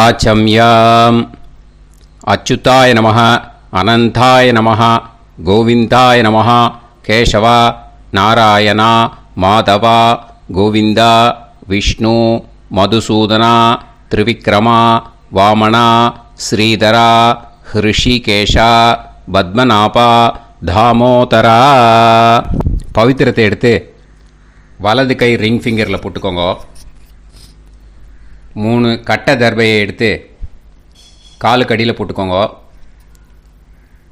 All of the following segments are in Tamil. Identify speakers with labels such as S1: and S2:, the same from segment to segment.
S1: ஆச்சம்யாம். அச்சுதாய நமஹ, அனந்தாய நமஹ, கோவிந்தாய நமஹ, கேசவா, நாராயணா, மாதவா, கோவிந்தா, விஷ்ணு, மதுசூதனா, திரிவிக்ரமா, வாமனா, ஸ்ரீதரா, ஹிருஷிகேஷா, பத்மநாபா, தாமோதரா. பவித்திரத்தை எடுத்து வலது கை ரிங் ஃபிங்கரில் போட்டுக்கோங்க. 3 கட்டை தர்பையை எடுத்து காலுக்கடியில் போட்டுக்கோங்க.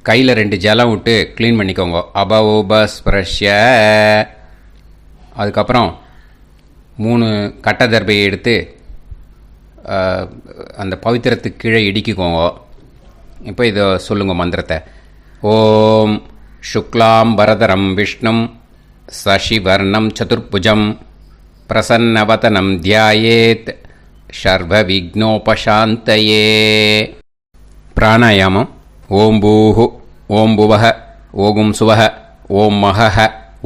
S1: கையில் 2 ஜலம் விட்டு க்ளீன் பண்ணிக்கோங்க. அபவோபஸ்பிரஷ்ய. அதுக்கப்புறம் 3 கட்டை தர்பையை எடுத்து அந்த பவித்திரத்துக்கு கீழே இடிக்கிக்கோங்க. இப்போ இதை சொல்லுங்க மந்திரத்தை. ஓம் சுக்லாம் வரதரம் விஷ்ணும் சசிவர்ணம் சதுர்புஜம் பிரசன்னவதனம் தியாயேத் சர்வ விக்னோபசாந்தயே. பிராணாயாமம். ஓம் பூஹு, ஓம் புவஹ, ஓகும் சுவஹ, ஓம் மஹஹ,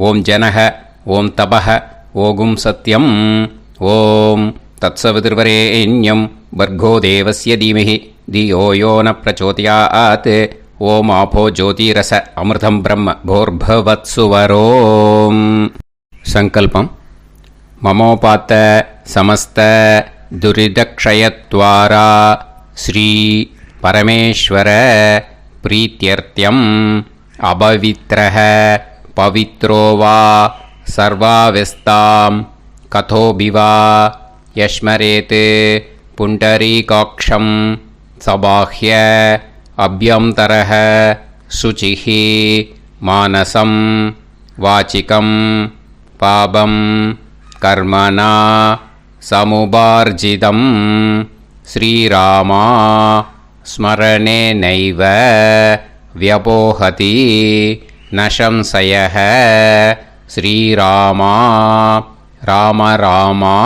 S1: ஓம் ஜனஹ, ஓம் தபஹ, ஓகும் சத்யம். ஓம் தத்சவிதுர்வரேண்யம் வர்கோ தேவஸ்ய தீமஹி தியோ யோ ந பிரச்சோதயாத். ஓம் ஆபோ ஜோதிரச அமிர்தம் பிரம்ம போர்பவத்சுவரோம். சங்கல்பம். மமோபாத்த சமஸ்த துரிதக்ஷயத்வாரா ஸ்ரீ பரமேஸ்வர பிரீத்யர்த்தியம் அபவித்ரஹ பவித்ரோ வா சர்வாவஸ்தாம் கதோபிவா யஸ்மரேத் புண்டரீகாக்ஷம் சபாஹ்ய அப்யந்தரஹ சுசிஹ மானசம் வாசிகம் பாபம் கர்மணா சமுபார்ஜிதம் ஸ்ரீராமா ஸ்மரணேனைவ வ்யபோஹதி நசம்சயஹ. ஸ்ரீராமா ராம ராமா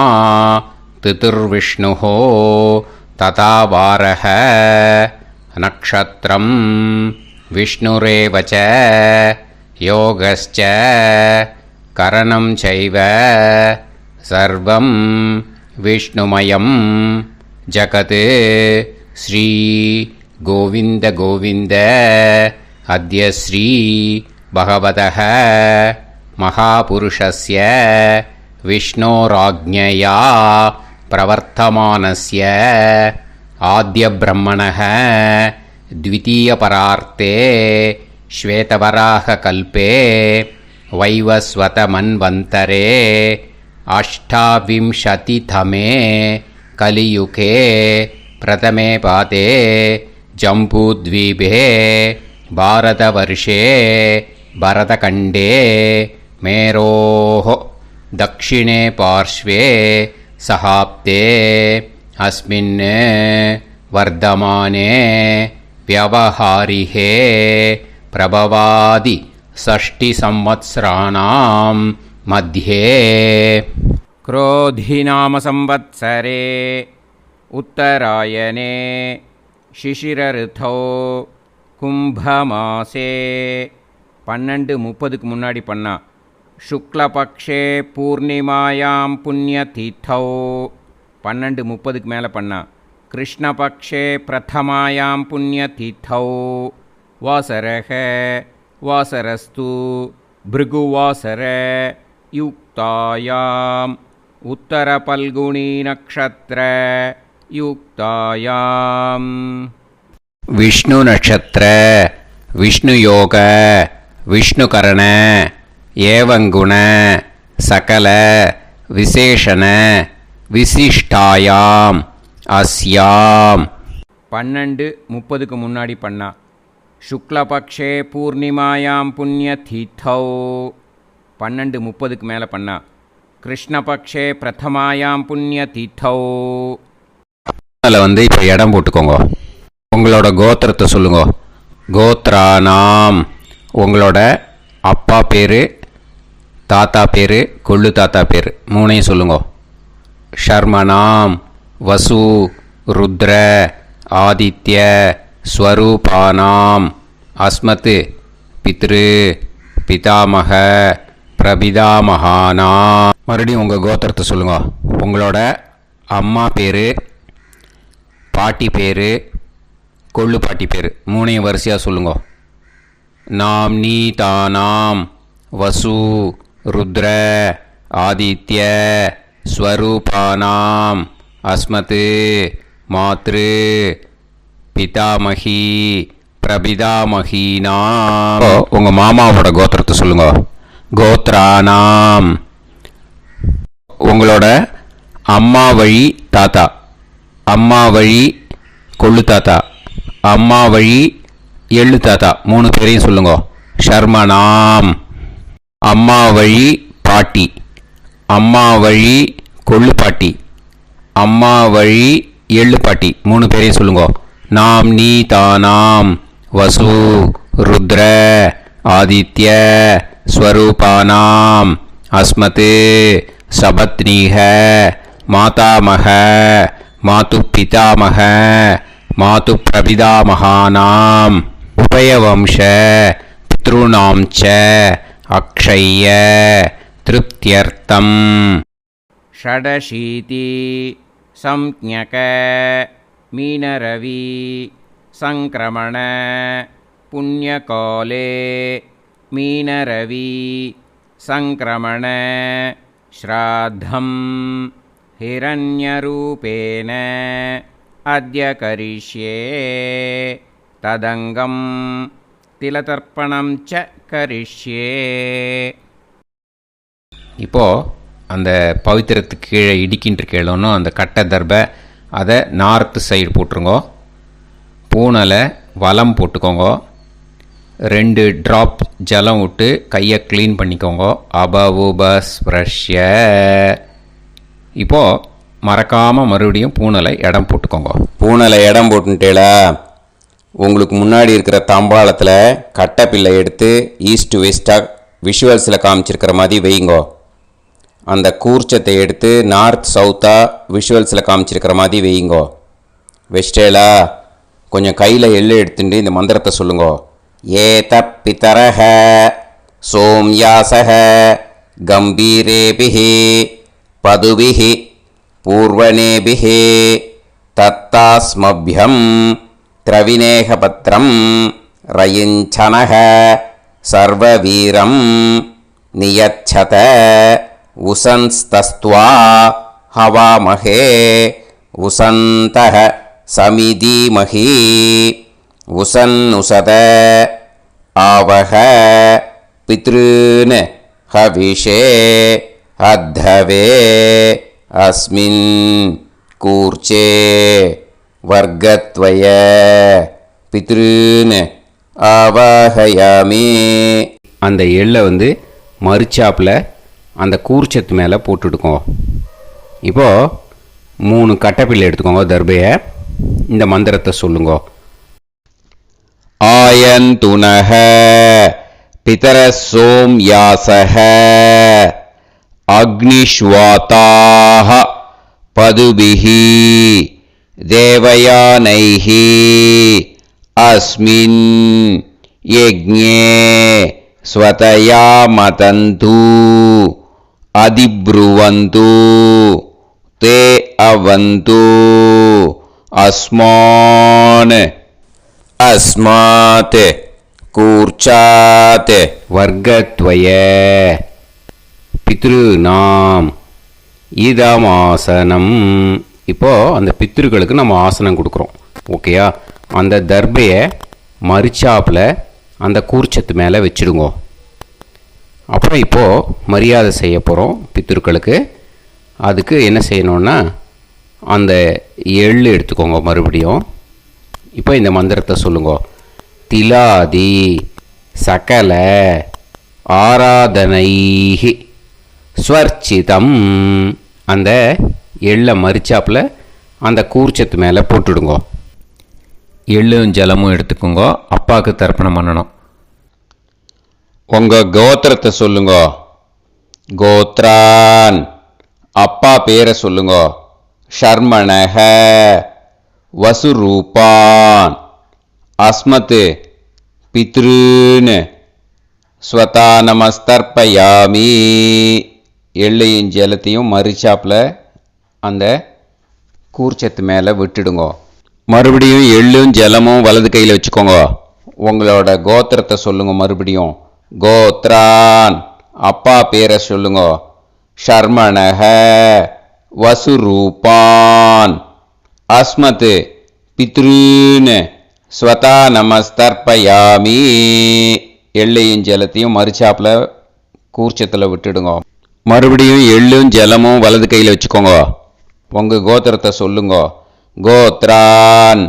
S1: திதிர்விஷ்ணுஹ ததா வாரஹ. நக்ஷத்ரம் விஷ்ணுரேவச யோகஸ்ச கரணம் சைவ சர்வம் விஷ்ணுமயம் ஜகத். ஸ்ரீ கோவிந்த கோவிந்த அத்ய ஸ்ரீ பகவதः மகாபுருஷஸ்ய விஷ்ணோராஜ்ஞயா பிரவர்த்தமானஸ்ய ஆத்ய பிரம்மணः த்விதீயபரார்த்தே ஸ்வேதவராக கல்பே வைவஸ்வத மன்வந்தரே அஷ்டாவிம்சதிதமே கலியுகே பிரதமே பாதே ஜம்பூத்வீபே பாரதவர்ஷே பரதகண்டே மேரோः தக்ஷிணே பார்ஷ்வே சஹாப்தே அஸ்மின் வர்தமானே व्यवहारिहे प्रभवादि षष्टि संवत्सराणां मध्ये क्रोधिनाम संवत्सरे उत्तरायणे शिशिरऋतौ कुंभमासे 12:30 முன்னாடி பண்ணா. शुक्लपक्षे पूर्णिमायां पुण्यतिथौ 12:30 மேலே பண்ணா. कृष्णपक्षे प्रथमायां पुण्यतिथौ वासरः वासरस्तु भृगुवासर युक्तायाम् उत्तरफल्गुणी नक्षत्र युक्तायाम्. विष्णु नक्षत्र विष्णु योग विष्णुकरण एवं गुण सकल विशेषण विशिष्टायाम् अस्याम 12:30 முன்னாடி பண்ணா. शुक्लपक्षे पूर्णिमायां पुण्यतिथौ 12:30 மேலே பண்ணா. कृष्णपक्षे प्रथमायां पुण्यतिथौ. அதில் இப்போ இடம் போட்டுக்கோங்க. உங்களோட கோத்திரத்தை சொல்லுங்க. கோத்ரானாம். உங்களோட அப்பா பேர், தாத்தா பேர், கொள்ளு தாத்தா பேர் 3ஐயும் சொல்லுங்க. ஷர்மனாம் வசு ருத்ர ஆதித்ய ஸ்வரூபானாம் அஸ்மத் பித்ரு பிதாமக பிரபிதாமகானா. மறுபடியும் உங்கள் கோத்திரத்தை சொல்லுங்க. உங்களோட அம்மா பேர், பாட்டி பேர், கொள்ளு பாட்டி பேர் மூணையும் வரிசையாக சொல்லுங்க. நாம் நீ தானாம் வசு ருத்ர ஆதித்ய ஸ்வரூபானாம் அஸ்மத் மாத்ரு பிதாமகி பிரபிதாமகீனாம். உங்கள் மாமாவோட கோத்திரத்தை சொல்லுங்க. கோத்ரானாம். உங்களோட அம்மா வழி தாத்தா, அம்மா வழி கொள்ளு தாத்தா, அம்மா வழி எள்ளு தாத்தா மூணு பேரையும் சொல்லுங்க. ஷர்மனாம். அம்மா வழி பாட்டி, அம்மா வழி கொள்ளு பாட்டி, அம்மா வழி எள்ளு பாட்டி மூணு பேரையும் சொல்லுங்க. நாம் நீ தானாம் வசு ருத்ர ஆதித்ய ஸ்வரூபானாம் அஸ்மத் சபத்னீஹ மாதாமக மாது பிதாமக மாது பிரபிதாமகானாம் உபயவம்ச பித்ருணாம் ச அக்ஷய்ய திருப்தியர்த்தம். ஷடசீதி சம்ஞக மீனரவி சங்கிரமண புண்ணியகாலே மீனரவி சங்கிரமண ஸ்ராத்தம் ஹிரண்யரூபேன அத்ய கரிஷ்யே ததங்கம் திலதர்ப்பணம் ச கரிஷ்யே. இப்போது அந்த பவித்திரத்துக்கு கீழே இடிக்கின்ற கேளோன்னு அந்த கட்டை தர்பை அதை நார்த்து சைடு போட்டுருங்கோ. பூனலை வலம் போட்டுக்கோங்க. 2 ட்ராப் ஜலம் விட்டு கையை க்ளீன் பண்ணிக்கோங்க. அபவுபஸ்ப்ரஷ்ய. இப்போது மறக்காமல் மறுபடியும் பூனலை இடம் போட்டுக்கோங்க. பூனலை இடம் போட்டுட்டேளா, உங்களுக்கு முன்னாடி இருக்கிற தாம்பாளத்தில் கட்டைப்பில்லை எடுத்து ஈஸ்ட் வெஸ்டாக விஷுவல்ஸில் காமிச்சிருக்கிற மாதிரி வைங்கோ. அந்த கூர்ச்சத்தை எடுத்து நார்த் சவுத்தாக விஷுவல்ஸில் காமிச்சிருக்கிற மாதிரி வைங்கோ. வெஸ்டேலா கொஞ்சம் கையில் எள்ளு எடுத்துட்டு இந்த மந்திரத்தை சொல்லுங்கோ. ஏத பிதரஹ சோம்யாசஹ கம்பீரேபிஹி பதுபிஹி பூர்வணேபிஹி தத்தாஸ்மப்யம் திரவிநேகபத்ரம் ரயிஞ்சனஹ சர்வவீரம் நியச்சத உசன்ஸ்தஸ்த்வா ஹவாமஹே உசந்தஹ சமிதீமஹி உசன்னுசத ஆவஹ பித்ருன் ஹவிஷே அத்தவே அஸ்மின் கூர்ச்சே வர்க்கத்வய பித்ருன் ஆவாஹயாமி. அந்த எள்ளை மறுச்சாப்பில் அந்த கூர்ச்சத்து மேலே போட்டுடுக்கோங்க. இப்போது 3 கட்டைப்பிள்ளை எடுத்துக்கோங்க. தர்பையை இந்த மந்திரத்தை சொல்லுங்க. ஆயந்துனஹ பிதர சோம்யாசஹ அக்னிஷ்வாதாஹ பதுபிஹி தேவயானைஹி அஸ்மின் யஜ்ஞே ஸ்வதயா மதந்து அதிப்ருவந்து தே அவது அஸ்மான் அஸ்மாத் கூர்ச்சாத் வர்க்கத்வய பித்ருநாம் இதமாசனம். இப்போது அந்த பித்ருக்களுக்கு நம்ம ஆசனம் கொடுக்குறோம். ஓகேயா? அந்த தர்பையை மரிச்சாப்பில் அந்த கூர்ச்சத்து மேலே வச்சுடுங்க. அப்புறம் இப்போது மரியாதை செய்ய போகிறோம் பித்ருக்களுக்கு. அதுக்கு என்ன செய்யணுன்னா அந்த எள்ளு எடுத்துக்கோங்க. மறுபடியும் இப்போ இந்த மந்திரத்தை சொல்லுங்க. திலாதி சகல ஆராதனைஹி ஸ்வர்ச்சிதம். அந்த எள்ளை மரிச்சாப்பில் அந்த கூர்ச்சத்து மேலே போட்டுடுங்க. எள்ளும் ஜலமும் எடுத்துக்கோங்க. அப்பாவுக்கு தர்ப்பணம் பண்ணணும். உங்கள் கோத்திரத்தை சொல்லுங்க. கோத்ரான். அப்பா பேரை சொல்லுங்க. ஷர்மணஹ வசுரூபான் அஸ்மத் பித்ருன் ஸ்வதானமஸ்தர்ப்பயாமி. எள்ளையும் ஜலத்தையும் மரிச்சாப்பில் அந்த கூர்ச்சத்து மேலே விட்டுடுங்க. மறுபடியும் எள்ளும் ஜலமும் வலது கையில் வச்சுக்கோங்க. உங்களோட கோத்திரத்தை சொல்லுங்க. மறுபடியும் கோத்ரான், அப்பா பேரை சொல்லுங்க. ஷர்மணஹ, வசுரூபான், அஸ்மத், பித்ருன், ஸ்வதா நமஸ்தர்ப்பயாமி. எள்ளையும் ஜலத்தையும் மறுச்சாப்பில் கூர்ச்சத்தில் விட்டுடுங்க. மறுபடியும் எள்ளும் ஜலமும் வலது கையில் வச்சுக்கோங்க. உங்கள் கோத்திரத்தை சொல்லுங்க. கோத்ரான்,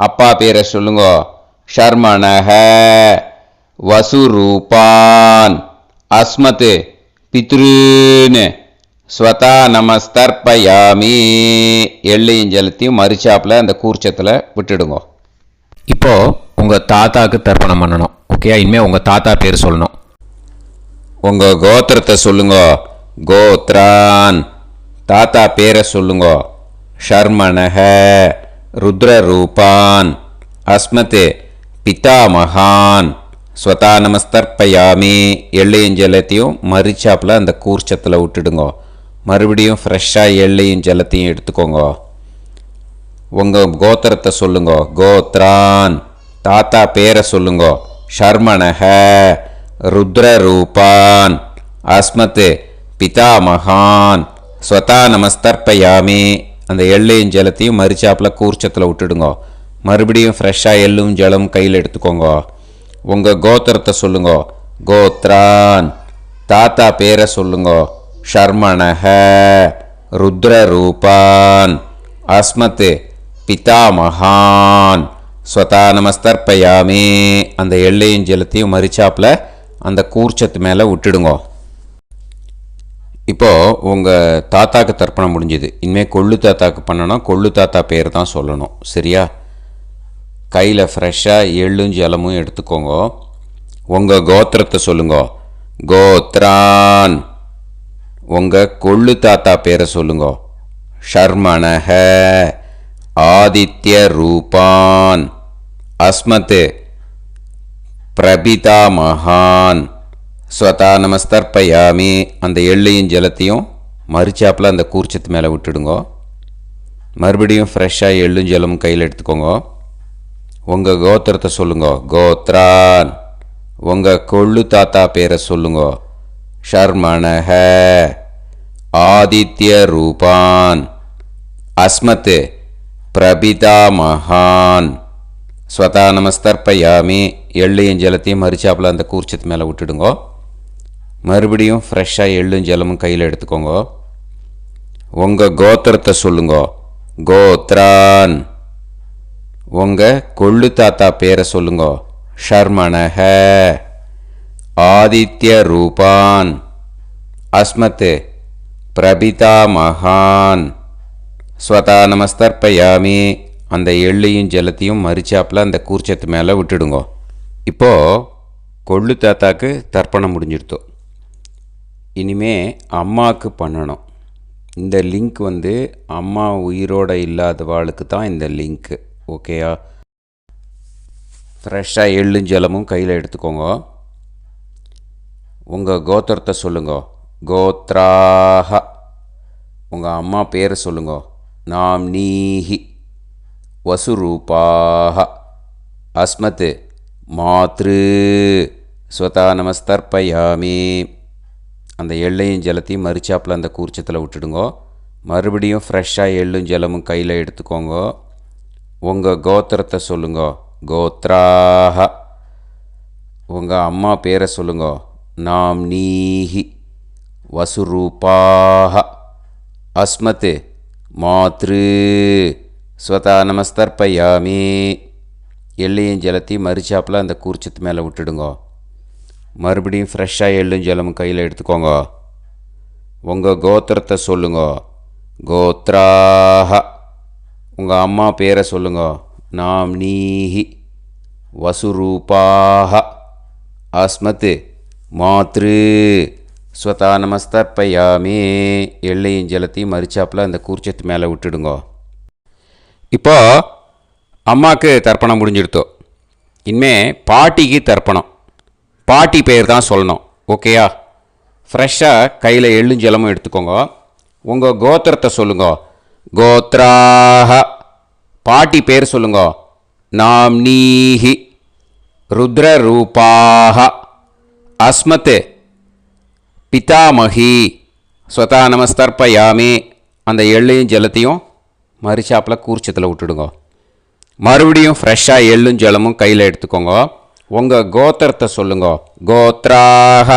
S1: அப்பா பேரை சொல்லுங்க. ஷர்மணஹ, வசுரூபான், அஸ்மத், பித்ருன், ஸ்வதா நமஸ்தர்ப்பயாமி. எள்ளையும் ஜலத்தையும் மறுச்சாப்பில் அந்த கூர்ச்சத்தில் விட்டுடுங்க.
S2: இப்போது உங்கள் தாத்தாவுக்கு தர்ப்பணம் பண்ணணும். ஓகே, இனிமேல் உங்கள் தாத்தா பேர் சொல்லணும்.
S1: உங்கள் கோத்திரத்தை சொல்லுங்க. கோத்ரான், தாத்தா பேரை சொல்லுங்க. ஷர்மணஹ, ருத்ரரூபான், அஸ்மத், பிதாமகான், ஸ்வதா நமஸ்தர்ப்பயாமி. எள்ளையும் ஜலத்தையும் மறிச்சாப்பில் அந்த கூர்ச்சத்தில் விட்டுடுங்க. மறுபடியும் ஃப்ரெஷ்ஷாக எள்ளையும் ஜலத்தையும் எடுத்துக்கோங்க. உங்கள் கோத்திரத்தை சொல்லுங்க. கோத்ரான், தாத்தா பேரை சொல்லுங்க. ஷர்மணஹ, ருத்ரரூபான், அஸ்மத், பிதாமகான், ஸ்வதா நமஸ்தர்ப்பயாமி. அந்த எள்ளையும் ஜலத்தையும் மறிச்சாப்பில் கூர்ச்சத்தில் விட்டுடுங்க. மறுபடியும் ஃப்ரெஷ்ஷாக எள்ளும் ஜலம் கையில் எடுத்துக்கோங்க. உங்கள் கோத்திரத்தை சொல்லுங்க. கோத்ரான், தாத்தா பேரை சொல்லுங்க. ஷர்மணஹ, ருத்ரரூபான், அஸ்மத், பிதாமகான், ஸ்வதா நமஸ்தர்ப்பயாமி. அந்த எள்ளையும் ஜலத்தையும் மறிச்சாப்பில் அந்த கூர்ச்சத்து மேலே விட்டுடுங்க. இப்போது உங்கள் தாத்தாக்கு தர்ப்பணம் முடிஞ்சுது. இனிமேல் கொள்ளு தாத்தாக்கு பண்ணணும். கொள்ளு தாத்தா பேர் தான் சொல்லணும். சரியா? கையில் ஃப்ரெஷ்ஷாக எள்ளும் ஜலமும் எடுத்துக்கோங்க. உங்கள் கோத்திரத்தை சொல்லுங்க. கோத்ரான், உங்கள் கொள்ளு தாத்தா பேரை சொல்லுங்க. ஷர்மணஹ, ஆதித்ய ரூபான், அஸ்மத், பிரபிதாமகான், ஸ்வதா நமஸ்தர்ப்பயாமி. அந்த எள்ளையும் ஜலத்தையும் மறிச்சாப்பில் அந்த கூர்ச்சத்து மேலே விட்டுடுங்க. மறுபடியும் ஃப்ரெஷ்ஷாக எள்ளும் ஜலமும் கையில் எடுத்துக்கோங்க. உங்கள் கோத்திரத்தை சொல்லுங்க. கோத்ரான், உங்கள் கொள்ளு தாத்தா பேரை சொல்லுங்க. ஷர்மணஹ, ஆதித்ய ரூபான், அஸ்மத், பிரபிதாமகான், ஸ்வதா நமஸ்தர்ப்பயாமி. எள்ளையும் ஜலத்தையும் மறிச்சாப்பில் அந்த கூர்ச்சத்து மேலே விட்டுடுங்க. மறுபடியும் ஃப்ரெஷ்ஷாக எள்ளும் ஜலமும் கையில் எடுத்துக்கோங்க. உங்கள் கோத்திரத்தை சொல்லுங்க. கோத்ரான், உங்கள் கொள்ளு தாத்தா பேரை சொல்லுங்க. ஷர்மணஹ, ஆதித்ய ரூபான், அஸ்மத், பிரபிதாமகான், ஸ்வதா நமஸ்தர்ப்பயாமி. அந்த எள்ளையும் ஜலத்தையும் மறிச்சாப்பில் அந்த கூர்ச்சத்து மேலே விட்டுடுங்க. இப்போது கொள்ளு தாத்தாக்கு தர்ப்பணம் முடிஞ்சிடுத்தோம். இனிமே அம்மாவுக்கு பண்ணணும். இந்த லிங்க் அம்மா உயிரோடு இல்லாதவாளுக்கு தான் இந்த லிங்க்கு. ஓகேயா? ஃப்ரெஷ்ஷாக எள்ளும் ஜலமும் கையில் எடுத்துக்கோங்க. உங்கள் கோத்திரத்தை சொல்லுங்க. கோத்ராஹ, உங்கள் அம்மா பேரை சொல்லுங்க. நாம்னீஹி, வசுரூபாஹ, அஸ்மத், மாத்ரு, ஸ்வதா நமஸ்தர்ப்பயாமி. அந்த எள்ளையும் ஜலத்தையும் மறிச்சாப்பில் அந்த கூர்ச்சத்தில் விட்டுடுங்க. மறுபடியும் ஃப்ரெஷ்ஷாக எள்ளும் ஜலமும் கையில் எடுத்துக்கோங்க. உங்கள் கோத்திரத்தை சொல்லுங்க. கோத்ராஹ, உங்கள் அம்மா பேரை சொல்லுங்க. நாம்னீஹி, வசுரூபாஹ, அஸ்மத், மாத்ரு, ஸ்வதா நமஸ்தர்ப்பயாமி. எள்ளையும் ஜலத்தையும் மறிச்சாப்பில் அந்த கூர்ச்சத்து மேலே விட்டுடுங்க. மறுபடியும் ஃப்ரெஷ்ஷாக எள்ளும் ஜலமும் கையில் எடுத்துக்கோங்க. உங்கள் கோத்திரத்தை சொல்லுங்க. கோத்ராஹ, உங்கள் அம்மா பேரை சொல்லுங்க. நாம்னீஹி, வசுரூபாஹ, அஸ்மத், மாத்ரு, ஸ்வதா நமஸ்தர்ப்பயாமி. எள்ளையும் ஜலத்தையும் மறிச்சாப்பில் அந்த கூர்ச்சத்து மேலே விட்டுடுங்க. இப்போ அம்மாவுக்கு தர்ப்பணம் முடிஞ்சிடுத்தோம். இனிமே பாட்டிக்கு தர்ப்பணம். பாட்டி பேர் தான் சொல்லணும். ஓகேயா? ஃப்ரெஷ்ஷாக கையில் எள்ளும் ஜலமும் எடுத்துக்கோங்க. உங்கள் கோத்திரத்தை சொல்லுங்க. கோத்ராஹ, பாட்டி பேர் சொல்லுங்க. நாம்னீஹி ருத்ரரூபாஹ அஸ்மத் பிதாமகி ஸ்வதா நமஸ்தர்ப்பயாமி. அந்த எள்ளையும் ஜலத்தையும் மரிச்சாப்பில் கூர்ச்சத்தில் விட்டுடுங்க. மறுபடியும் ஃப்ரெஷ்ஷாக எள்ளும் ஜலமும் கையில் எடுத்துக்கோங்க. உங்கள் கோத்திரத்தை சொல்லுங்க. கோத்ராக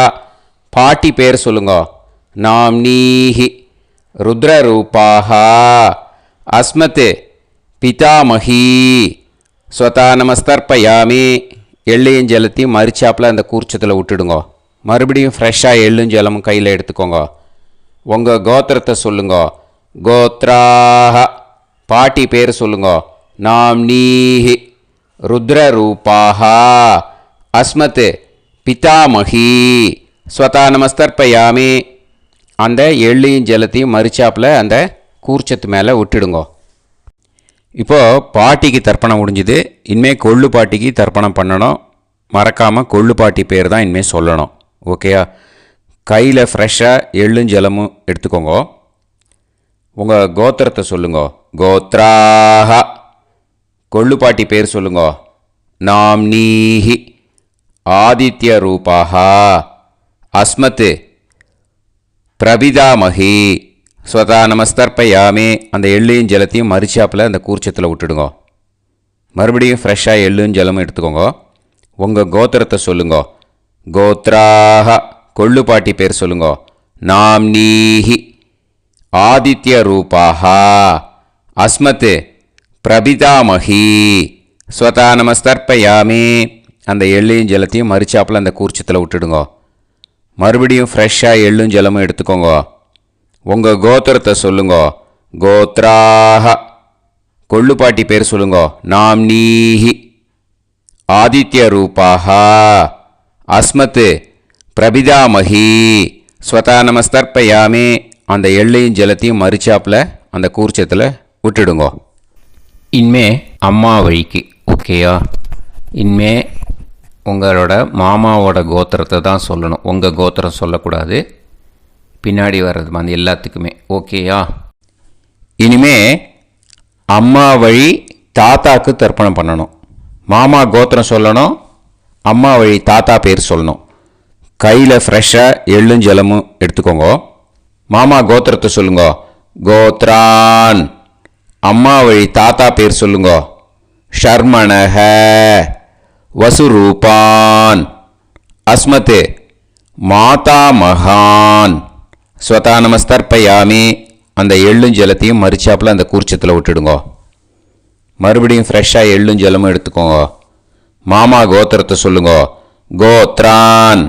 S1: பாட்டி பேர் சொல்லுங்க. நாம்னீஹி ருத்ரரூபாஹ அஸ்மத் பிதாமகி ஸ்வதா நமஸ்தர்ப்பயாமி. எள்ளையும் ஜலத்தையும் மரிச்சாப்பில் அந்த கூர்ச்சத்தில் விட்டுடுங்க. மறுபடியும் ஃப்ரெஷ்ஷாக எள்ளும் ஜலமும் கையில் எடுத்துக்கோங்க. உங்கள் கோத்திரத்தை சொல்லுங்க. கோத்ராக பாட்டி பேர் சொல்லுங்க. நாம்னீஹி ருத்ரரூபாஹ அஸ்மத் பிதாமகி ஸ்வதா நமஸ்தர்ப்பயாமி. அந்த எள்ளையும் ஜலத்தையும் மரிச்சாப்பில் அந்த கூர்ச்சத்து மேலே விட்டுடுங்க. இப்போது பாட்டிக்கு தர்ப்பணம் முடிஞ்சுது. இனிமேல் கொள்ளு பாட்டிக்கு தர்ப்பணம் பண்ணணும். மறக்காமல் கொள்ளு பாட்டி பேர் தான் இனிமேல் சொல்லணும். ஓகேயா? கையில் ஃப்ரெஷ்ஷாக எள்ளும் ஜலமும் எடுத்துக்கோங்க. உங்கள் கோத்திரத்தை சொல்லுங்க. கோத்ராக கொள்ளு பாட்டி பேர் சொல்லுங்க. நாம்னீஹி ஆதித்ய ரூபாஹ அஸ்மத் பிரபிதாமகி ஸ்வதா நமஸ்தர்ப்பயாமி. அந்த எள்ளையும் ஜலத்தையும் மரிச்சாப்பில் அந்த கூர்ச்சத்தில் விட்டுடுங்க. மறுபடியும் ஃப்ரெஷ்ஷாக எள்ளும் ஜலமும் எடுத்துக்கோங்க. உங்கள் கோத்திரத்தை சொல்லுங்க. கோத்ராக கொள்ளு பாட்டி பேர் சொல்லுங்க. நாம்னீஹி ஆதித்ய ரூபாஹ அஸ்மத் பிரபிதாமகி ஸ்வதா நமஸ்தர்ப்பயாமி. அந்த எள்ளையும் ஜலத்தையும் மரிச்சாப்பில் அந்த கூர்ச்சத்தில் விட்டுடுங்க. மறுபடியும் ஃப்ரெஷ்ஷாக எள்ளும் ஜலமும் எடுத்துக்கோங்க. உங்கள் கோத்திரத்தை சொல்லுங்க. கோத்ராக கொள்ளு பாட்டி பேர் சொல்லுங்க. நாம்னீஹி ஆதித்ய ரூபாஹ அஸ்மத் பிரபிதாமகி ஸ்வதா நமஸ்தர்ப்பயாமி. அந்த எள்ளையும் ஜலத்தையும் மரிச்சாப்பில் அந்த கூர்ச்சத்தில் விட்டுடுங்க.
S2: இனிமே அம்மா வழிக்கு. ஓகேயா? இனிமே உங்களோட மாமாவோட கோத்திரத்தை தான் சொல்லணும். உங்கள் கோத்திரம் சொல்லக்கூடாது. பின்னாடி வர்றது வந்து எல்லாத்துக்குமே. ஓகேயா?
S1: இனிமே அம்மா வழி தாத்தாக்கு தர்ப்பணம் பண்ணணும். மாமா கோத்திரம் சொல்லணும். அம்மா வழி தாத்தா பேர் சொல்லணும். கையில் ஃப்ரெஷ்ஷாக எள்ளும் ஜலமும் எடுத்துக்கோங்க. மாமா கோத்திரத்தை சொல்லுங்க. கோத்ரான் அம்மா வழி தாத்தா பேர் சொல்லுங்க. ஷர்மணஹ வசுரூபான் அஸ்மத் மாதாமகான் ஸ்வதா நமஸ்தர்ப்பயாமி. அந்த எள்ளும் ஜலத்தையும் மரிச்சாப்பில் அந்த கூர்ச்சத்தில் விட்டுடுங்க. மறுபடியும் ஃப்ரெஷ்ஷாக எள்ளும் ஜலமும் எடுத்துக்கோங்க. மாமா கோத்திரத்தை சொல்லுங்க. கோத்ரான்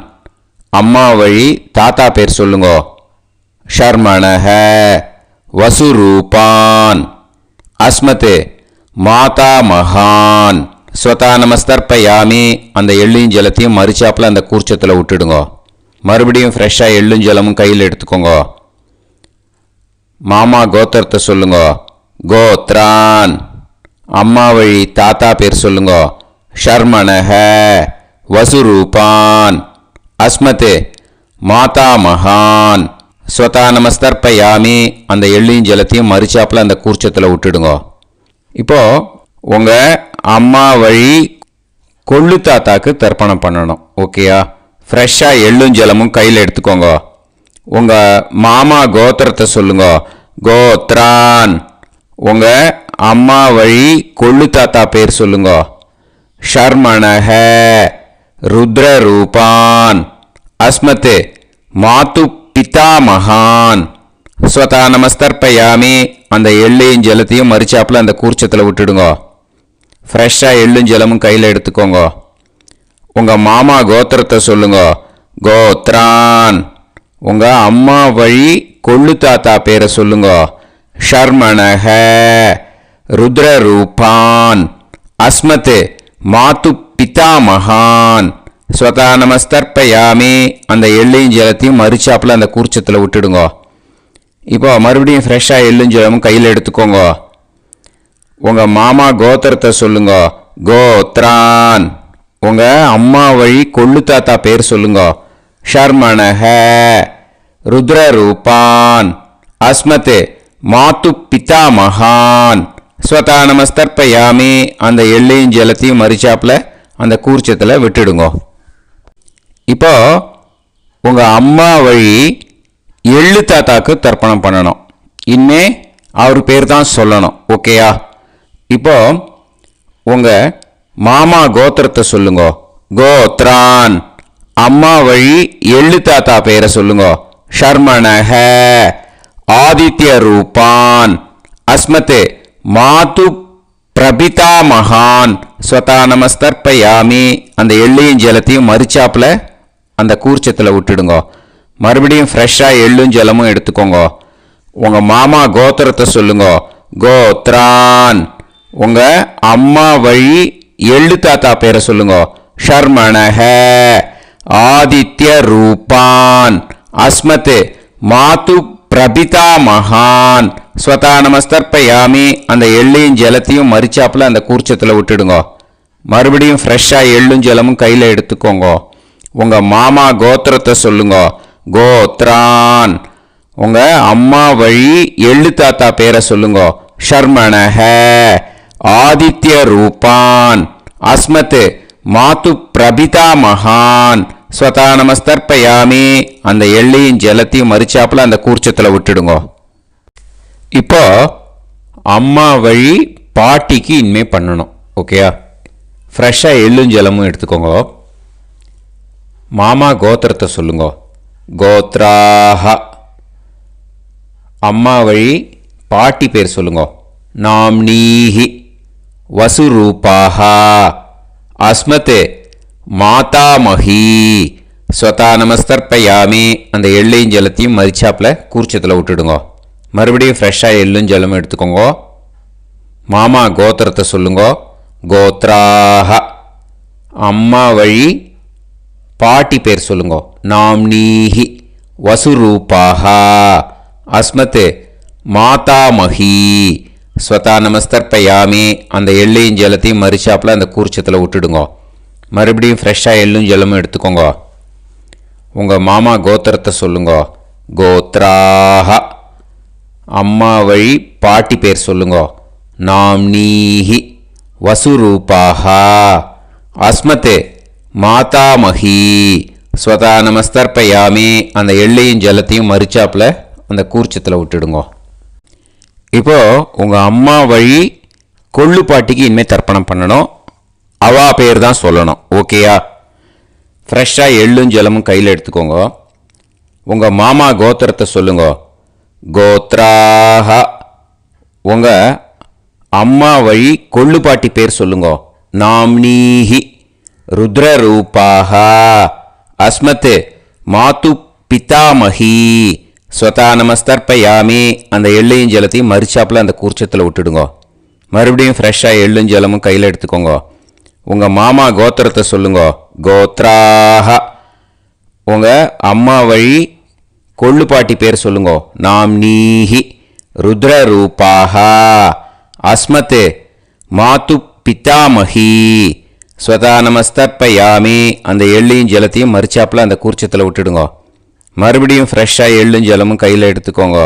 S1: அம்மா வழி தாத்தா பேர் சொல்லுங்க. ஷர்மணஹ வசுரூபான் அஸ்மத் மாதாமகான் ஸ்வதா நமஸ்தர்ப்பயாமி. அந்த எள்ளையும் ஜலத்தையும் மரிச்சாப்பில் அந்த கூர்ச்சத்தில் விட்டுடுங்க. மறுபடியும் ஃப்ரெஷ்ஷாக எள்ளும் ஜலமும் கையில் எடுத்துக்கோங்க. மாமா கோத்திரத்தை சொல்லுங்க. கோத்ரான் அம்மா வழி தாத்தா பேர் சொல்லுங்க. ஷர்மணஹ வசுரூபான் அஸ்மத் மாதாமகான் ஸ்வதா நமஸ்தர்ப்பயாமி. அந்த எள்ளையும் ஜலத்தையும் மரிச்சாப்பில் அந்த கூர்ச்சத்தில் விட்டுடுங்க. இப்போது உங்கள் அம்மா வழி கொள்ளு தாத்தாக்கு தர்ப்பணம் பண்ணணும். ஓகேயா? ஃப்ரெஷ்ஷாக எள்ளும் ஜலமும் கையில் எடுத்துக்கோங்க. உங்கள் மாமா கோத்திரத்தை சொல்லுங்க. கோத்ரான் உங்கள் அம்மா வழி கொள்ளு தாத்தா பேர் சொல்லுங்க. ஷர்மணஹ ருத்ரரூபான் அஸ்மத் மாது பிதாமகான் ஸ்வதா நமஸ்தர்ப்பயாமி. அந்த எள்ளையும் ஜலத்தையும் மரிச்சாப்பில் அந்த கூர்ச்சத்தில் விட்டுடுங்க. ஃப்ரெஷ்ஷாக எள்ளும் ஜலமும் கையில் எடுத்துக்கோங்க. உங்கள் மாமா கோத்திரத்தை சொல்லுங்க. கோத்ரான் உங்கள் அம்மா வழி கொள்ளு தாத்தா பேரை சொல்லுங்க. ஷர்மணஹ ருத்ரரூபான் அஸ்மத் மாது பிதாமகான் ஸ்வதா நமஸ்தர்ப்பயாமி. அந்த எள்ளையும் ஜலத்தையும் மரிச்சாப்பில் அந்த கூர்ச்சத்தில் விட்டுடுங்க. இப்போ மறுபடியும் ஃப்ரெஷ்ஷாக எள்ளும் ஜலமும் கையில் எடுத்துக்கோங்க. உங்கள் மாமா கோத்திரத்தை சொல்லுங்க. கோத்ரான் உங்கள் அம்மா வழி கொள்ளு தாத்தா பேர் சொல்லுங்க. ஷர்மணஹ ருத்ரரூபான் அஸ்மத் மாது பிதாமகான்
S2: ஸ்வதானமஸ்தர்ப்பயாமி அந்த எள்ளையும் ஜலத்தையும் மறிச்சாப்புல அந்த கூர்ச்சத்தில் விட்டுடுங்க. இப்போ உங்கள் அம்மா வழி எள்ளு தாத்தாக்கு தர்ப்பணம் பண்ணணும். இனிமே அவர் பேர் தான் சொல்லணும். ஓகேயா? இப்போ உங்கள் மாமா கோத்திரத்தை சொல்லுங்க. கோத்ரான். அம்மா வழி எள்ளு தாத்தா பேரை சொல்லுங்க. ஷர்மணஹ ஆதித்ய ரூபான் அஸ்மத் மாது பிரபிதா மகான் ஸ்வதானமஸ்தர்ப்பயாமி அந்த எள்ளையும் ஜலத்தையும் மறிச்சாப்புல அந்த கூர்ச்சத்தில் விட்டுடுங்க. மறுபடியும் ஃப்ரெஷ்ஷாக எள்ளும் ஜலமும் எடுத்துக்கோங்க. உங்கள் மாமா கோத்திரத்தை சொல்லுங்க. கோத்ரான். உங்கள் அம்மா வழி எள்ளு தாத்தா பேரை சொல்லுங்க. ஷர்மணஹ ஆதித்ய ரூபான் அஸ்மத் மாது பிரபிதா மகான் ஸ்வதானமஸ்தர்ப்பயாமி அந்த எள்ளையும் ஜலத்தையும் மறிச்சாப்புல அந்த கூர்ச்சத்தில் விட்டுடுங்க. மறுபடியும் ஃப்ரெஷ்ஷாக எள்ளும் ஜலமும் கையில் எடுத்துக்கோங்க. உங்கள் மாமா கோத்திரத்தை சொல்லுங்க. கோத்ரான். உங்கள் அம்மா வழி எள்ளு தாத்தா பேரை சொல்லுங்க. ஷர்மணஹ ஆதித்ய ரூபான் அஸ்மத் மாது பிரபிதா மகான் ஸ்வதானமஸ்தர்ப்பயாமி அந்த எள்ளையும் ஜலத்தையும் மறிச்சாப்புல அந்த கூர்ச்சத்தில் விட்டுடுங்க. இப்போ அம்மா வழி பாட்டிக்கு இனிமே பண்ணணும். ஓகேயா? ஃப்ரெஷ்ஷாக எள்ளும் ஜலமும் எடுத்துக்கோங்க. மாமா கோத்திரத்தை சொல்லுங்க. கோத்ராஹ. அம்மா வழி பாட்டி பேர் சொல்லுங்க. நாம்னீஹி வசுரூபாஹ அஸ்மத் மாதாமஹி ஸ்வதானமஸ்தர்ப்பயாமி அந்த எள்ளையும் ஜலத்தையும் மறிச்சாப்புல கூர்ச்சத்தில் விட்டுடுங்க. மறுபடியும் ஃப்ரெஷ்ஷாக எள்ளும் ஜலமும் எடுத்துக்கோங்க. மாமா கோத்திரத்தை சொல்லுங்க. கோத்ராஹ. அம்மா வழி பாட்டி பேர் சொல்லுங்க. நாம்னீஹி வசுரூபாஹ அஸ்மத் மாதாமஹி ஸ்வதானமஸ்தர்ப்பயாமி அந்த எள்ளையும் ஜலத்தையும் மறிச்சாப்புல அந்த கூர்ச்சத்தில் விட்டுடுங்க. மறுபடியும் ஃப்ரெஷ்ஷாக எள்ளும் ஜலமும் எடுத்துக்கோங்க. உங்கள் மாமா கோத்திரத்தை சொல்லுங்க. கோத்ராஹ. அம்மா வழி பாட்டி பேர் சொல்லுங்க. நாம்னீஹி வசுரூபாஹ அஸ்மத் மாதாமஹி ஸ்வதானமஸ்தர்ப்பயாமி அந்த எள்ளையும் ஜலத்தையும் மறிச்சாப்புல அந்த கூர்ச்சத்தில் விட்டுடுங்க. இப்போ உங்கள் அம்மா வழி கொள்ளு பாட்டிக்கு இனிமேல் தர்ப்பணம் பண்ணணும். அவா பேர் தான் சொல்லணும். ஓகேயா? ஃப்ரெஷ்ஷாக எள்ளும் ஜலமும் கையில் எடுத்துக்கோங்க. உங்கள் மாமா கோத்திரத்தை சொல்லுங்க. கோத்ராஹ. உங்கள் அம்மா வழி கொள்ளு பாட்டி பேர் சொல்லுங்க. நாம்னீஹி ருத்ரரூபாஹ அஸ்மத் மாது பிதாமஹி ஸ்வதானமஸ்தர்ப்பயாமி அந்த எள்ளையும் ஜலத்தையும் மறிச்சாப்புல அந்த கூர்ச்சத்தில் விட்டுடுங்க. மறுபடியும் ஃப்ரெஷ்ஷாக எள்ளும் ஜலமும் கையில் எடுத்துக்கோங்க. உங்கள் மாமா கோத்திரத்தை சொல்லுங்க. கோத்ராஹ. உங்கள் அம்மா வழி கொள்ளு பாட்டி பேர் சொல்லுங்க. நாம்னீஹி ருத்ரரூபாஹ அஸ்மத் மாது பிதாமஹி ஸ்வதானமஸ்தர்ப்பயாமி அந்த எள்ளையும் ஜலத்தையும் மறிச்சாப்புல அந்த கூர்ச்சத்தில் விட்டுடுங்க. மறுபடியும் ஃப்ரெஷ்ஷாக எள்ளும் ஜலமும் கையில் எடுத்துக்கோங்க.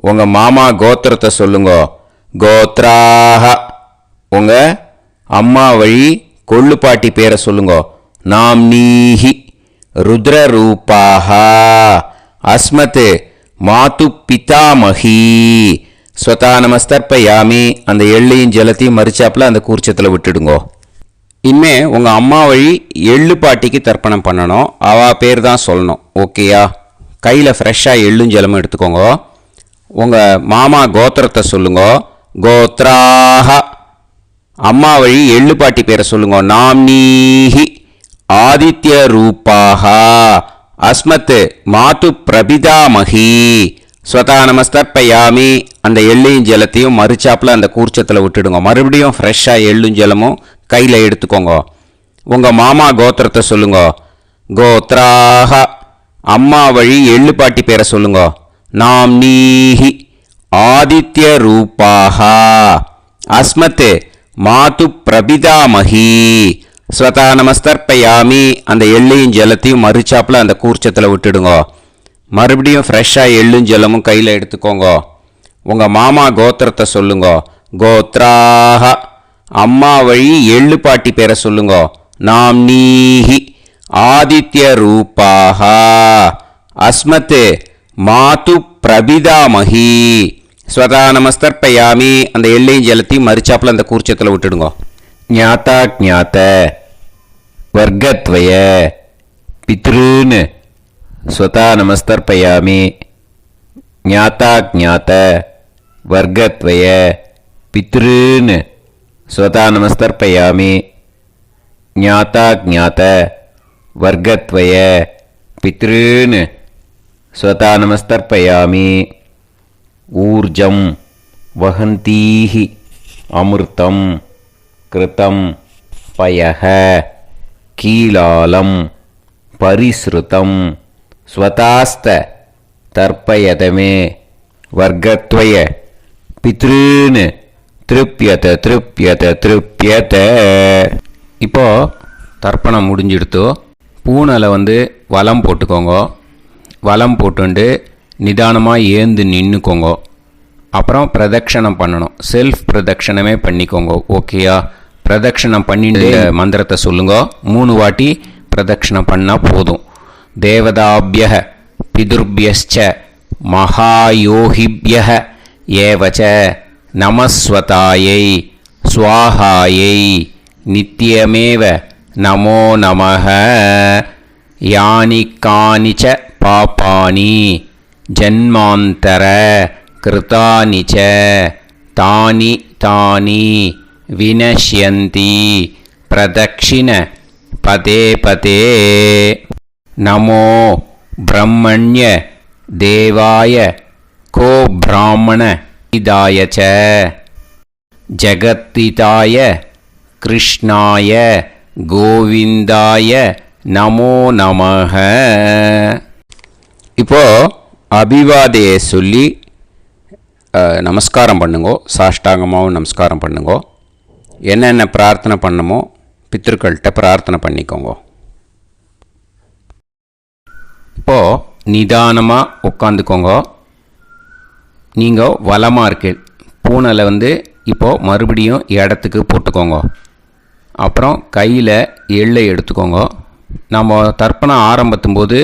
S2: உங்கள் மாமா கோத்திரத்தை சொல்லுங்க. கோத்ராஹ. உங்கள் அம்மா வழி கொள்ளு பாட்டி பேரை சொல்லுங்க. நாம்னீஹி ருத்ரரூபாஹ அஸ்மத் மாது பிதாமஹி ஸ்வதானமஸ்தர்ப்பயாமி அந்த எள்ளையும் ஜலத்தையும் மறிச்சாப்புல அந்த கூர்ச்சத்தில் விட்டுடுங்க. இனிமே உங்கள் அம்மா வழி எள்ளு பாட்டிக்கு தர்ப்பணம் பண்ணணும். அவா பேர் தான் சொல்லணும். ஓகேயா? கையில் ஃப்ரெஷ்ஷாக எள்ளும் ஜலமும் எடுத்துக்கோங்க. உங்கள் மாமா கோத்திரத்தை சொல்லுங்க. கோத்ராஹ. அம்மா வழி எள்ளு பாட்டி பேரை சொல்லுங்க. நாம்னீஹி ஆதித்ய ரூபாஹ அஸ்மத் மாது பிரபிதாமஹி ஸ்வதானமஸ்தர்ப்பயாமி அந்த எள்ளையும் ஜலத்தையும் மறிச்சாப்புல அந்த கூர்ச்சத்தில் விட்டுடுங்க. மறுபடியும் ஃப்ரெஷ்ஷாக எள்ளும் ஜலமும் கையில் எடுத்துக்கோங்க. உங்கள் மாமா கோத்திரத்தை சொல்லுங்க. கோத்ராஹ. அம்மா வழி எள்ளு பாட்டி பேரை சொல்லுங்க. நாம்னீஹி ஆதித்ய ரூபாஹ அஸ்மத் மாது பிரபிதாமஹி ஸ்வதானமஸ்தர்ப்பயாமி அந்த எள்ளையும் ஜலத்தையும் மறிச்சாப்புல அந்த கூர்ச்சத்தில் விட்டுடுங்க. மறுபடியும் ஃப்ரெஷ்ஷாக எள்ளும் ஜலமும் கையில் எடுத்துக்கோங்க. உங்கள் மாமா கோத்திரத்தை சொல்லுங்க. கோத்ராஹ. அம்மா வழி எள்ளு பாட்டி பேரை சொல்லுங்க. நாம்னீஹி ஆதித்ய ரூபாக. அஸ்மத் மாது பிரபிதாமகி. ஸ்வதா நமஸ்தர்ப்பயாமி. அந்த எள்ளையும் ஜலத்தையும் மறிச்சாப்புல அந்த கூர்ச்சத்தில் விட்டுடுங்க. ஞாதா ஜாத்த வர்க்கத்வய பித்ருன் ஸ்வதா நமஸ்தர்ப்பயாமி. ஞாதா ஜாத்த வர்க்கத்வய பித்ருன் ஸ்வதா நமஸ்தர்ப்பயாமி. ஞாதா ஜாத்த வர்க்கத்வய பித்ருன் ஸ்வதா நமஸ்தர்ப்பயாமி. ஊர்ஜம் வஹந்தீஹி அமிர்தம் கிருதம் பயஹ கீலாலம் பரிஸ்ருதம் ஸ்வதாஸ்த தர்ப்பயதமே வர்க்கத்வய பித்ருன் திருப்யத திருப்யத திருப்யத. இப்போ தர்ப்பணம் முடிஞ்சிடுத்தோ. பூனலை வலம் போட்டுக்கோங்க. வலம் போட்டுண்டு நிதானமாக ஏந்து நின்றுக்கோங்க. அப்புறம் பிரதட்சணம் பண்ணணும். செல்ஃப் பிரதட்சணமே பண்ணிக்கோங்க. ஓகேயா? பிரதட்சணம் பண்ணிட்டு மந்திரத்தை சொல்லுங்க. 3 வாட்டி பிரதட்சணம் பண்ணால் போதும். தேவதாபிய பிதுர்பியஸ்ச மகாயோகிபிய ஏவச்ச நமஸ்வதாயை ஸ்வாஹாயை நித்யமேவ நமோ நமஹ. யானி கானிச்ச பாபானி ஜன்மாந்தர கிருதானி ச தானி தானி வினஷ்யந்தி பிரதக்ஷிண பதே பதே. நமோ பிரம்மண்ய தேவாய கோ பிராமண இதாய ச ஜகத்திதாய கிருஷ்ணாய கோவிந்தாய நமோ நமஹ. இப்போ அபிவாதையை சொல்லி நமஸ்காரம் பண்ணுங்கோ. சாஷ்டாங்கமாகவும் நமஸ்காரம் பண்ணுங்கோ. என்னென்ன பிரார்த்தனை பண்ணமோ பித்ருக்கள்கிட்ட பிரார்த்தனை பண்ணிக்கோங்க. இப்போது நிதானமாக உட்காந்துக்கோங்க. நீங்கள் வலமாக இருக்கு பூனலை இப்போது மறுபடியும் இடத்துக்கு போட்டுக்கோங்க. அப்புறம் கையில் எள்ளை எடுத்துக்கோங்க. நம்ம தர்ப்பணம் ஆரம்பத்தும் போது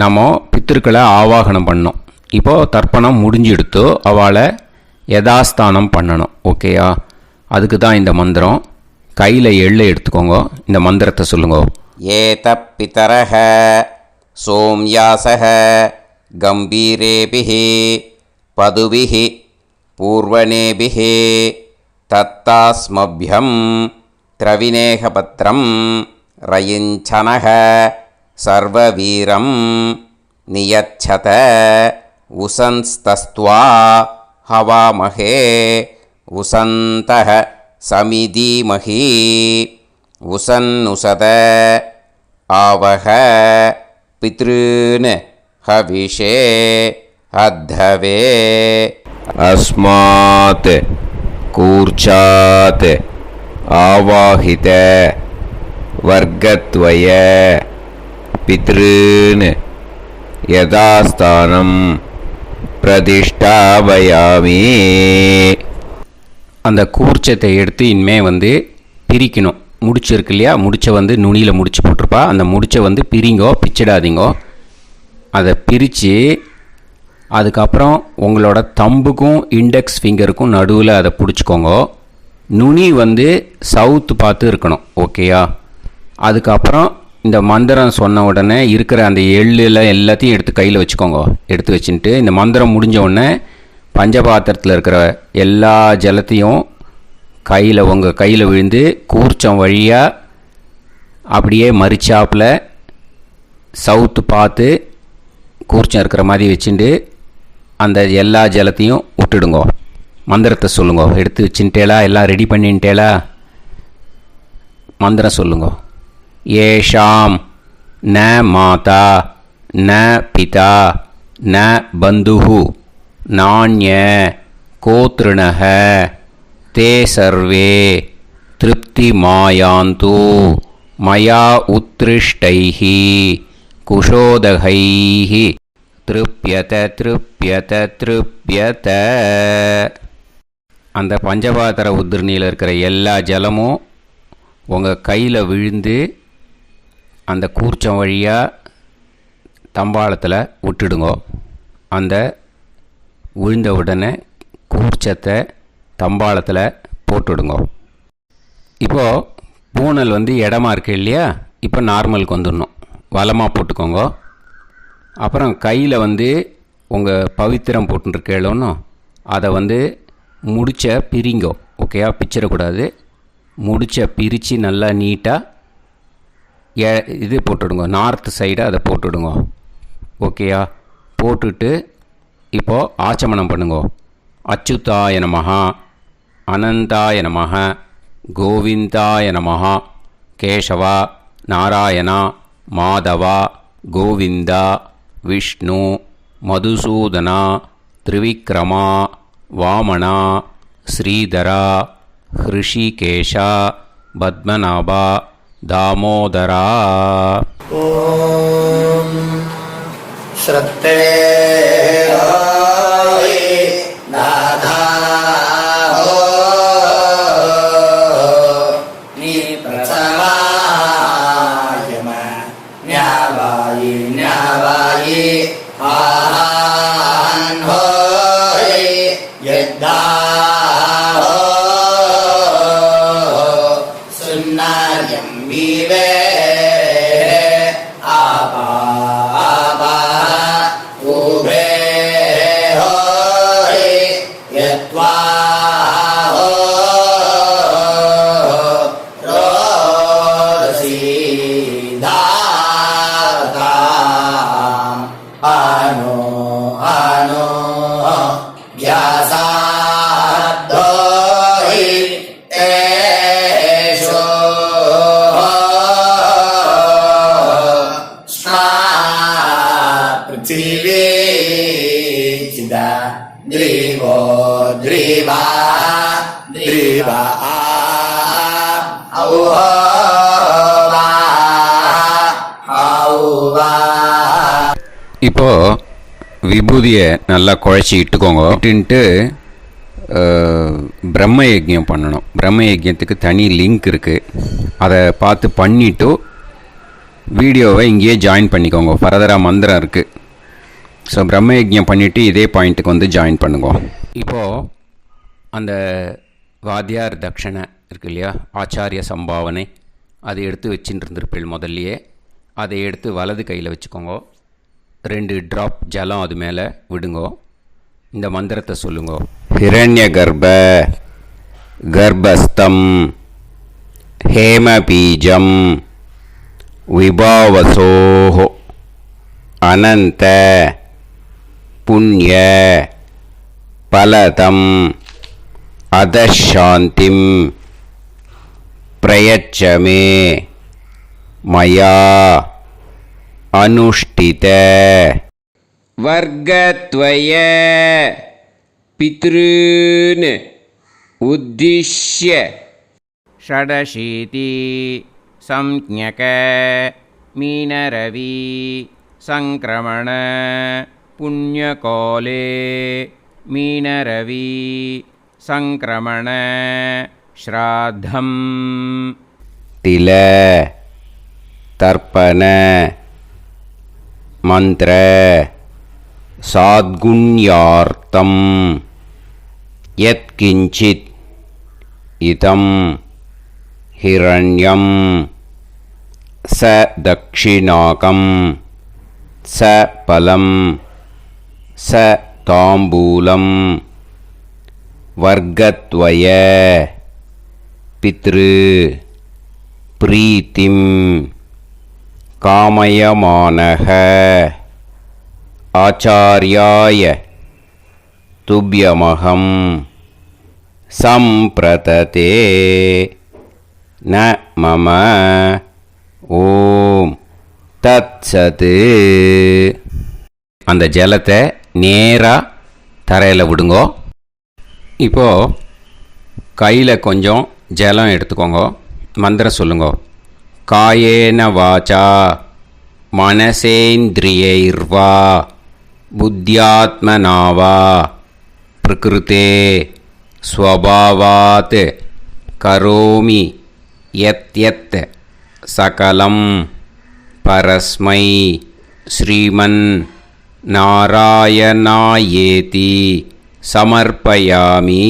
S2: நம்ம பித்திருக்களை ஆவாகனம் பண்ணோம். இப்போது தர்ப்பணம் முடிஞ்செடுத்து அவளை யதாஸ்தானம் பண்ணணும். ஓகேயா? அதுக்கு தான் இந்த மந்திரம். கையில் எள்ளை எடுத்துக்கோங்க. இந்த மந்திரத்தை சொல்லுங்க. ஏத பிதரஹ சோம்யாசஹ கம்பீரேபிஹி பதுபிஹி பூர்வணேபிஹி தத்தாஸ்மப்யம் திரவிநேகபத்ரம் ரயிஞ்சனஹ சர்வவீரம் நியச்சத உசன்ஸ்தஸ்த்வா ஹவாமஹே உசந்தஹ சமிதீமஹி உசன்னுசத ஆவஹ பித்ருன் ஹவிஷே அத்தவே. அஸ்மாத் கூர்ச்சாத் ஆவாஹித வர்க்கத்வய பித்ருன் யதாஸ்தானம் பிரதிஷ்டாபயாமி. அந்த கூர்ச்சத்தை எடுத்து இனிமே பிரிக்கணும். முடிச்சு இருக்கு இல்லையா? முடிச்சை நுனியில் முடிச்சு போட்டிருப்பா. அந்த முடிச்சை பிரிங்கோ, பிச்சிடாதீங்கோ. அதை பிரித்து அதுக்கப்புறம் உங்களோட தம்புக்கும் இண்டெக்ஸ் ஃபிங்கருக்கும் நடுவில் அதை பிடிச்சிக்கோங்க. நுனி சவுத்து பார்த்து இருக்கணும். ஓகேயா? அதுக்கப்புறம் இந்த மந்திரம் சொன்ன உடனே இருக்கிற அந்த எள்ளில் எல்லாத்தையும் எடுத்து கையில் வச்சுக்கோங்க. எடுத்து வச்சுட்டு இந்த மந்திரம் முடிஞ்ச உடனே பஞ்சபாத்திரத்தில் இருக்கிற எல்லா ஜலத்தையும் உங்கள் கையில் விழுந்து கூர்ச்சம் வழியாக அப்படியே மறிச்சாப்பில் சவுத்து பார்த்து கூர்ச்சம் இருக்கிற மாதிரி வச்சுட்டு அந்த எல்லா ஜலத்தையும் விட்டுடுங்க. மந்திரத்தை சொல்லுங்க. எடுத்து வச்சுட்டேலா? எல்லாம் ரெடி பண்ணிட்டேலா? மந்திரம் சொல்லுங்க. ஏஷாம் ந மாதா ந பிதா ந பந்துஹு நாண்ய கோத்ருணஹ தே சர்வே திருப்தி மாயாந்து மயா உத்ருஷ்டைஹி குஷோதகைஹி திருப்யத திருப்யத திருப்யத.
S1: அந்த பஞ்சபாத்திர உதிரணியில் இருக்கிற எல்லா ஜலமும் உங்கள் கையில் விழுந்து அந்த கூர்ச்சம் வழியாக தம்பாளத்தில் விட்டுடுங்க. அந்த விழுந்த உடனே கூர்ச்சத்தை தம்பாளத்தில் போட்டுடுங்க. இப்போது பூனல் இடமா இருக்கு இல்லையா, இப்போ நார்மலுக்கு வந்துடணும். வலமாக போட்டுக்கோங்க. அப்புறம் கையில் உங்கள் பவித்திரம் போட்டுருக்கேளோன்னு அதை முடிச்ச பிரிங்கோ. ஓகேயா, பிச்சிடக்கூடாது. முடிச்ச பிரித்து நல்லா நீட்டாக இது போட்டுடுங்க, நார்த் சைடை அதை போட்டுடுங்க. ஓகேயா, போட்டுட்டு இப்போது ஆச்சமனம் பண்ணுங்க. அச்சுதாய நமஹ, அனந்தாய நமஹ, கோவிந்தாய நமஹ, கேசவா, நாராயணா, மாதவா, கோவிந்தா, விஷ்ணு, மதுசூதனா, திரிவிக்ரமா, வாமனா, ஸ்ரீதரா, ஹிருஷிகேஷா, பத்மநாபா, தாமோதரா.
S3: ஓம் ஸ்ரத்தே நாதா நீ பிரசவாயம ஞாவாயி ஞாவாயி ஆஹான் ஹோய் யத்தா சுன்னாயம் வீவே ஆபா ஆபா உபே ஹோய் யத்வா ரோசி தாதாம் அனோ அனோ வ்யாசாத்தோஹி தேஷோ ஸ்மா பிருத்திவி சிதா த்ரிவோ த்ரிவா த்ரிவா ஔவா ஔவா.
S1: இப்போது விபூதியை நல்லா குழச்சி இட்டுக்கோங்க. இட்டுன்ட்டு பிரம்ம யஜ்யம் பண்ணணும். பிரம்ம யஜ்யத்துக்கு தனி லிங்க் இருக்குது, அதை பார்த்து பண்ணிவிட்டு வீடியோவை இங்கேயே ஜாயின் பண்ணிக்கோங்க. ஃபர்தராக மந்திரம் இருக்குது. ஸோ பிரம்ம யஜ்யம் பண்ணிவிட்டு இதே பாயிண்ட்டுக்கு ஜாயின் பண்ணுங்க. இப்போது அந்த வாத்தியார் தட்சணை இருக்கு இல்லையா, ஆச்சாரிய சம்பாவனை, அதை எடுத்து வச்சுட்டு இருந்திருப்பேள் முதல்லையே. அதை எடுத்து வலது கையில் வச்சுக்கோங்க. 2 ட்ராப் ஜலம் அது மேலே விடுங்கோ. இந்த மந்திரத்தை சொல்லுங்கோ. ஹிரண்ய கர்ப்ப கர்ப்பஸ்தம் ஹேமபீஜம் விபாவசோஹோ அனந்த புண்ணிய பலதம் அதசாந்திம் பிரயச்சமே மயா அனுஷ்டித வர்க்கத்வய பித்ருன் உத்திஷ்ய ஷடசீதி சம்ஞக மீனரவி சங்கிரமண புண்ணியகாலே மீனரவி சங்கிரமண ஸ்ராத்தம் தில தர்ப்பண மந்திர சாத்குண்யார்த்தம் யத்கிஞ்சித் இதம் ஹிரண்யம் ச தக்ஷிணாகம் ச பலம் ச தாம்பூலம் வர்க்கத்வய பித்ரு பிரீத்திம் காமயமானஹ ஆச்சார்யாய துப்யமகம் சம்பிரததே ந மம ஓம் தத்சத். அந்த ஜலத்தை நேராக தரையில் விடுங்கோ. இப்போது கையில் கொஞ்சம் ஜலம் எடுத்துக்கோங்க. மந்திரம் சொல்லுங்க. காயேன வாச்சா மனசேந்திரியைர்வா புத்தியாத்மனாவா பிரகிருதே ஸ்வபாவாத் கரோமி யத் யத் சகலம் பரஸ்மை ஸ்ரீமன் நாராயணாயேதி சமர்ப்பயாமி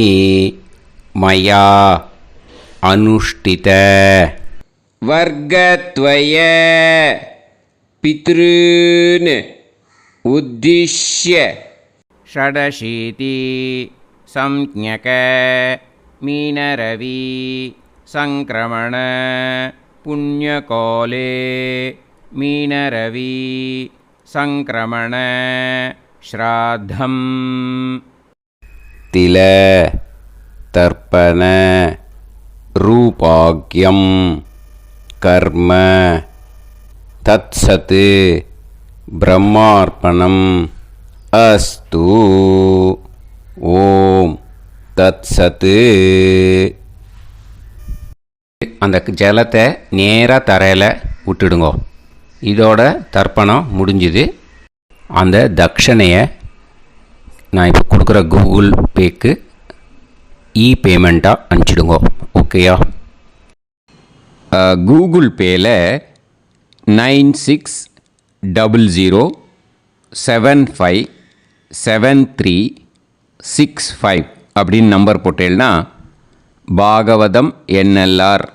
S1: மயா அனுஷ்டித வர்க்கத்வய பித்ருன் உத்திஷ்ய ஷடசீதி சம்ஞக மீனரவி சங்கிரமண புண்ணியகாலே மீனரவி சங்கிரமண ஸ்ராத்தம் தில தர்ப்பண ரூபாக்யம் கர்ம தத்சத் பிரம்மார்ப்பணம் அஸ்து ஓம் தத்சத். அந்த ஜலத்தை நேராக தரையில் விட்டுடுங்கோ. இதோட தர்ப்பணம் முடிஞ்சுது. அந்த தட்சணையை நான் இப்போ கொடுக்குற கூகுள் பேக்கு பேமெண்ட்டாக அனுப்பிச்சிடுங்கோ. ஓகேயா? கூகுள் பேயில் 9600757365 அப்படின்னு நம்பர் போட்டேன்னா பாகவதம் என்எல்ஆர்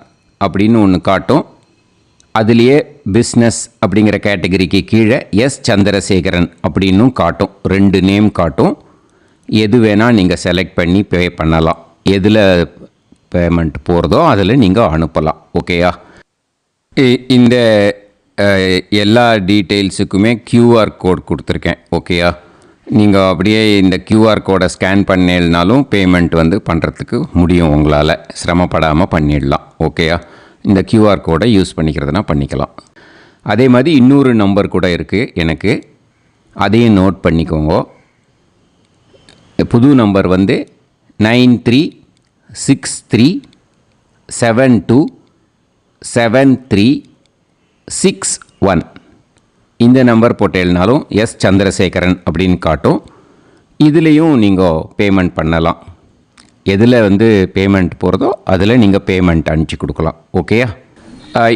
S1: அப்படின்னு ஒன்று காட்டும். அதுலேயே பிஸ்னஸ் அப்படிங்கிற கேட்டகரிக்கு கீழே எஸ் சந்திரசேகரன் அப்படின்னும் காட்டும். 2 நேம் காட்டும். எது வேணால் நீங்கள் செலக்ட் பண்ணி பே பண்ணலாம். எதில் பேமெண்ட் போகிறதோ அதில் நீங்கள் அனுப்பலாம். ஓகேயா? இந்த எல்லா டீட்டெயில்ஸுக்குமே QR கோட் கொடுத்துருக்கேன். ஓகேயா? நீங்கள் அப்படியே இந்த QR கோடை ஸ்கேன் பண்ணேனாலும் பேமெண்ட் பண்ணுறதுக்கு முடியும். உங்களால் சிரமப்படாமல் பண்ணிடலாம். ஓகேயா? இந்த QR கோடை யூஸ் பண்ணிக்கிறதுனா பண்ணிக்கலாம். அதே மாதிரி இன்னொரு நம்பர் கூட இருக்குது எனக்கு. அதையும் நோட் பண்ணிக்கோங்க. புது நம்பர் 9363727361. இந்த நம்பர் போட்டேனாலும் எஸ் சந்திரசேகரன் அப்படின்னு காட்டும். இதுலேயும் நீங்கள் பேமெண்ட் பண்ணலாம். எதில் பேமெண்ட் போகிறதோ அதில் நீங்கள் பேமெண்ட் அனுப்பிச்சி கொடுக்கலாம். ஓகேயா?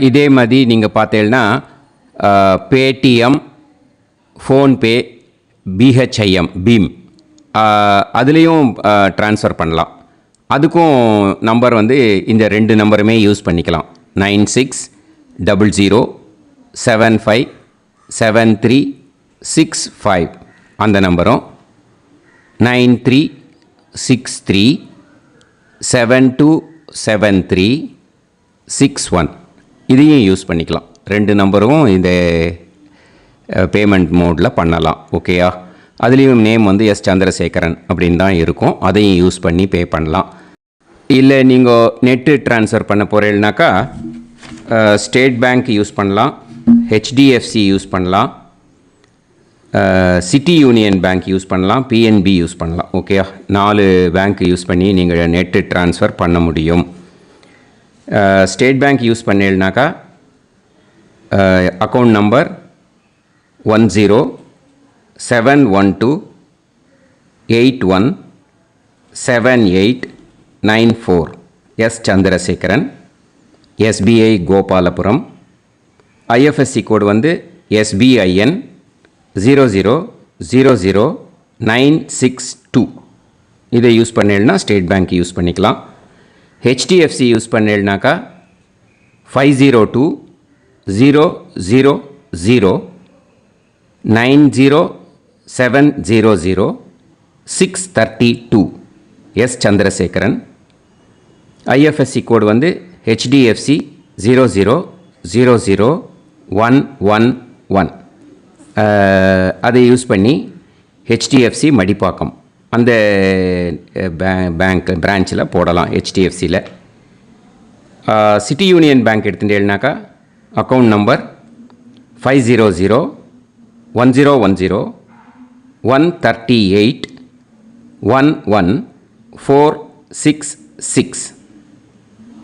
S1: இதே மாதிரி நீங்கள் பார்த்தீங்கன்னா பேடிஎம், ஃபோன்பே, பிஹெச்ஐஎம், பீம் அதுலேயும் ட்ரான்ஸ்ஃபர் பண்ணலாம். அதுக்கும் நம்பர் இந்த 2 நம்பருமே யூஸ் பண்ணிக்கலாம். 9600757365 அந்த நம்பரும் 9363727361 இதையும் யூஸ் பண்ணிக்கலாம். 2 நம்பரும் இந்த பேமெண்ட் மோடில் பண்ணலாம். ஓகேயா? அதுலேயும் நேம் எஸ் சந்திரசேகரன் அப்படின்னு தான் இருக்கும். அதையும் யூஸ் பண்ணி பே பண்ணலாம். இல்லை நீங்கள் நெட்டு ட்ரான்ஸ்ஃபர் பண்ண போகிறீங்கனாக்கா ஸ்டேட் பேங்க் யூஸ் பண்ணலாம், HDFC யூஸ் பண்ணலாம், சிட்டி யூனியன் பேங்க் யூஸ் பண்ணலாம், PNB யூஸ் பண்ணலாம். ஓகேயா? 4 பேங்க் யூஸ் பண்ணி நீங்கள் நெட்டு ட்ரான்ஸ்ஃபர் பண்ண முடியும். ஸ்டேட் பேங்க் யூஸ் பண்ணீங்கனாக்கா account number 1071281789 S Chandrasekaran, SBI Gopalapuram. IFSC code SBIN 0000962. இதை யூஸ் பண்ணீங்கன்னா ஸ்டேட் பேங்க் யூஸ் பண்ணிக்கலாம். HDFC யூஸ் பண்ணீங்கனாக்கா 5020090700 S Chandrasekaran. IFSC code HDFC 0000111. அதை யூஸ் பண்ணி HDFC மடிப்பாக்கம் அந்த பேங்க் பிரான்ச்சில் போடலாம். HDFCயில் சிட்டி யூனியன் பேங்க் எடுத்துட்டேன்னாக்கா account number 500101381146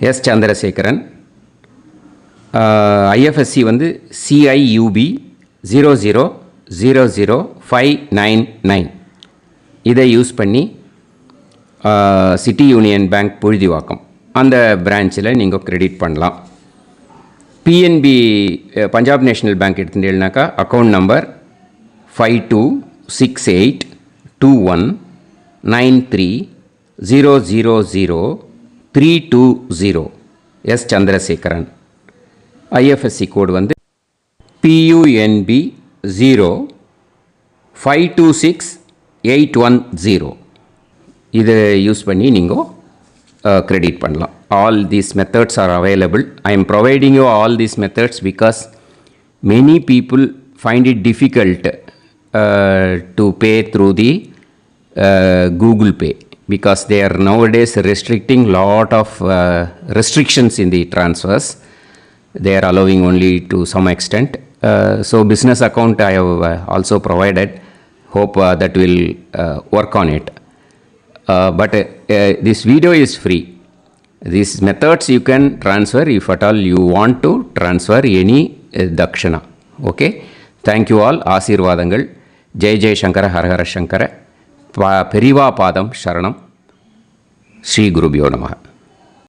S1: S Chandrasekaran. IFSC CIUB 0000599. இதை யூஸ் பண்ணி
S2: சிட்டி யூனியன் பேங்க் புழுதிவாக்கம் அந்த பிரான்ச்சில் நீங்கள் கிரெடிட் பண்ணலாம். பிஎன்பி பஞ்சாப் நேஷ்னல் பேங்க் எடுத்துட்டீங்கன்னாக்கா account number 52682193000320 S Chandrasekaran. IFSC code வந்து PUNB 0526810. இதை யூஸ் பண்ணி நீங்கள் கிரெடிட் பண்ணலாம். All these methods are available. I am providing you all these methods because many people find it difficult to pay through the Google Pay because they are nowadays restricting lot of restrictions in the transfers. They are allowing only to some extent. So business account I have also provided. Hope that will work on it. But this video is free. These methods you can transfer if at all you want to transfer any dakshana. Okay. Thank you all. ஆசீர்வாதங்கள். ஜெய் ஜெய் சங்கர ஹரஹர சங்கர. பெரிவா பாதம் சரணம். ஸ்ரீ குருபியோ நமः.